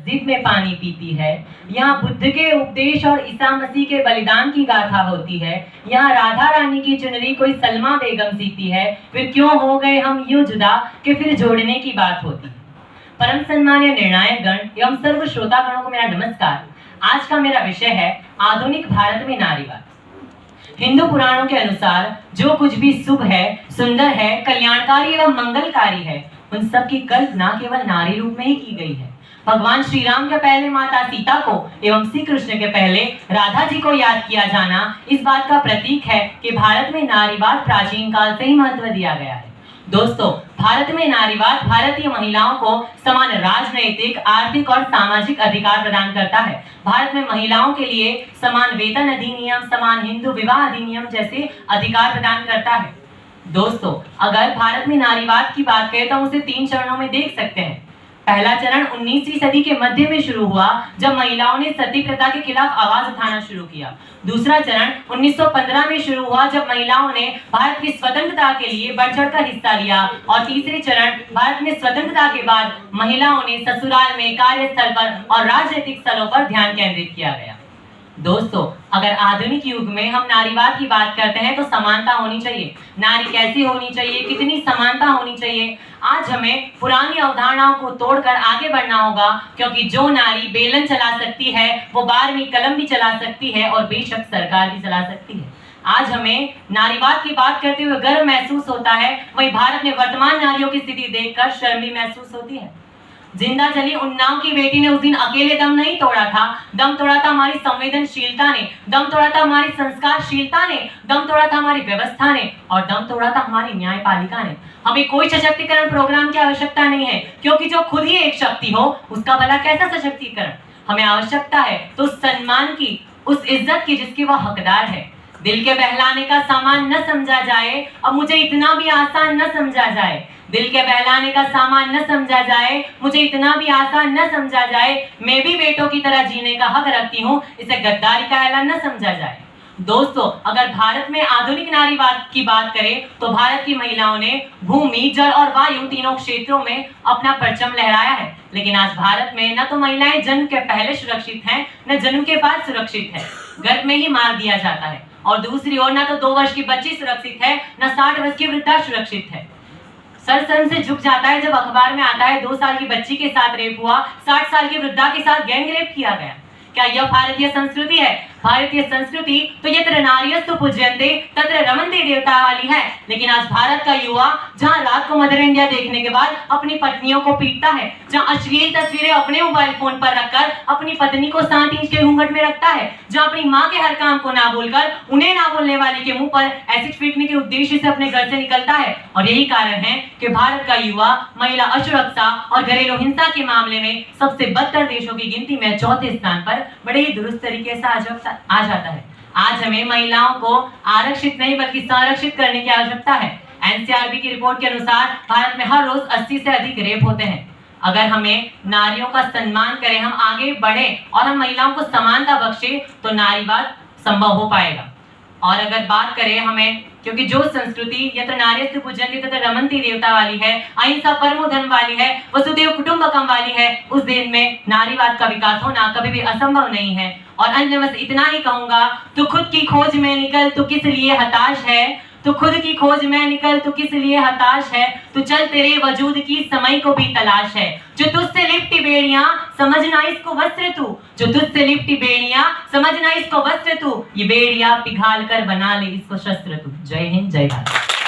मस्जिद में पानी पीती है, यहाँ बुद्ध के उपदेश और ईसा मसीह के बलिदान की गाथा होती है, यहाँ राधा रानी की चुनरी कोई सलमा बेगम सीती है, फिर क्यों हो गए हम यूं जुदा कि फिर जोड़ने की बात होती है। परम सम्मान्य निर्णायक गण एवं सर्व श्रोतागणों को मेरा नमस्कार। आज का मेरा विषय है आधुनिक भारत में नारीवाद। हिंदू पुराणों के अनुसार जो कुछ भी शुभ है, सुंदर है, कल्याणकारी एवं मंगलकारी है, उन सब की कल्पना केवल नारी रूप में ही की गई है। भगवान श्री राम के पहले माता सीता को एवं श्री कृष्ण के पहले राधा जी को याद किया जाना इस बात का प्रतीक है कि भारत में नारीवाद प्राचीन काल से ही महत्व दिया गया है। दोस्तों, भारत में नारीवाद भारतीय महिलाओं को समान राजनैतिक, आर्थिक और सामाजिक अधिकार प्रदान करता है। भारत में महिलाओं के लिए समान वेतन अधिनियम, समान हिंदू विवाह अधिनियम जैसे अधिकार प्रदान करता है। दोस्तों, अगर भारत में नारीवाद की बात करें तो हम उसे 3 चरणों में देख सकते हैं। पहला चरण 19वीं सदी के मध्य में शुरू हुआ, जब महिलाओं ने सती प्रथा के खिलाफ आवाज उठाना शुरू किया। दूसरा चरण 1915 में शुरू हुआ, जब महिलाओं ने भारत की स्वतंत्रता के लिए बढ़ चढ़कर हिस्सा लिया। और तीसरे चरण भारत में स्वतंत्रता के बाद महिलाओं ने ससुराल में, कार्यस्थल पर और राजनीतिक स्थलों पर ध्यान केंद्रित किया गया। दोस्तों, अगर आधुनिक युग में हम नारीवाद की बात करते हैं तो समानता होनी चाहिए। नारी कैसी होनी चाहिए, कितनी समानता होनी चाहिए, आज हमें पुरानी अवधारणाओं को तोड़कर आगे बढ़ना होगा, क्योंकि जो नारी बेलन चला सकती है वो 12वीं कलम भी चला सकती है और बेशक सरकार भी चला सकती है। आज हमें नारीवाद की बात करते हुए गर्व महसूस होता है, वहीं भारत में वर्तमान नारियों की स्थिति देखकर शर्म भी महसूस होती है। जिंदा चली उन्नाव की बेटी ने उस दिन अकेले दम नहीं तोड़ा था, दम तोड़ा था हमारी संवेदनशीलता ने, दम तोड़ा था हमारी संस्कारशीलता ने, दम तोड़ा था हमारी व्यवस्था ने और दम तोड़ा था हमारी न्यायपालिका ने। हमें कोई सशक्तिकरण प्रोग्राम की आवश्यकता नहीं है, क्योंकि जो खुद ही एक शक्ति हो उसका भला कैसा सशक्तिकरण। हमें आवश्यकता है तो उस सम्मान की, उस इज्जत की जिसकी वह हकदार है। दिल के बहलाने का सामान न समझा जाए, अब मुझे इतना भी आसान न समझा जाए। दिल के बहलाने का सामान न समझा जाए, मुझे इतना भी आसान न समझा जाए। मैं भी बेटों की तरह जीने का हक रखती हूँ, इसे गद्दारी का ऐलान न समझा जाए। दोस्तों, अगर भारत में आधुनिक नारीवाद की बात करें तो भारत की महिलाओं ने भूमि, जल और वायु तीनों क्षेत्रों में अपना परचम लहराया है। लेकिन आज भारत में न तो महिलाएं जन्म के पहले सुरक्षित हैं, न जन्म के बाद सुरक्षित है, गर्भ में ही मार दिया जाता है। और दूसरी ओर न तो 2 वर्ष की बच्ची सुरक्षित है, न 60 वर्ष की वृद्धा सुरक्षित है। सर शर्म से झुक जाता है जब अखबार में आता है 2 साल की बच्ची के साथ रेप हुआ, 60 साल की वृद्धा के साथ गैंग रेप किया गया। क्या यह भारतीय संस्कृति है? भारतीय संस्कृति तो यत्र नार्यस्तु पूज्यन्ते तत्र रमन्ते देवता वाली है। लेकिन आज भारत का युवा जहां रात को मदर इंडिया देखने के बाद अपनी पत्नियों को पीटता है, जहां अश्लील तस्वीरें अपने मोबाइल फोन पर रखकर अपनी पत्नी को 7 इंच के घूंघट में रखता है, जहां अपनी माँ के हर काम को ना बोलकर उन्हें ना बोलने वाले के मुंह पर एसिड फेंकने के उद्देश्य से अपने घर से निकलता है। और यही कारण है कि भारत का युवा महिला असुरक्षा और घरेलू हिंसा के मामले में सबसे बदतर देशों की गिनती में 4थे स्थान पर बड़े ही दुरुस्त तरीके से आ जाता है। आज हमें महिलाओं को आरक्षित नहीं बल्कि संरक्षित करने की आवश्यकता है। एनसीआरबी की रिपोर्ट के अनुसार भारत में हर रोज 80 से अधिक रेप होते हैं। अगर हमें नारियों का सम्मान करें, हम आगे बढ़े और हम महिलाओं को समानता बख्शे तो नारीवाद संभव हो पाएगा। और अगर बात करें हमें, क्योंकि जो संस्कृति यत्र नार्यस्तु पूज्यन्ते तत्र रमन्ते देवता वाली है, अहिंसा परमो धर्म वाली है, वसुधैव कुटुंबकम वाली है, उस देश में नारीवाद का विकास होना कभी भी असंभव नहीं है। और अंत में बस इतना ही कहूंगा, तू खुद की खोज में निकल, तू किस लिए हताश है, तू खुद की खोज में निकल, तू किस लिए हताश है, तू चल तेरे वजूद की समय को भी तलाश है। जो तुझसे लिपटी बेड़ियां समझना इसको वस्त्र तू, जो तुझसे लिपटी बेड़ियां समझना इसको वस्त्र तू, ये बेड़ियां पिघाल कर बना ले इसको शस्त्र तू। जय हिंद, जय भारत।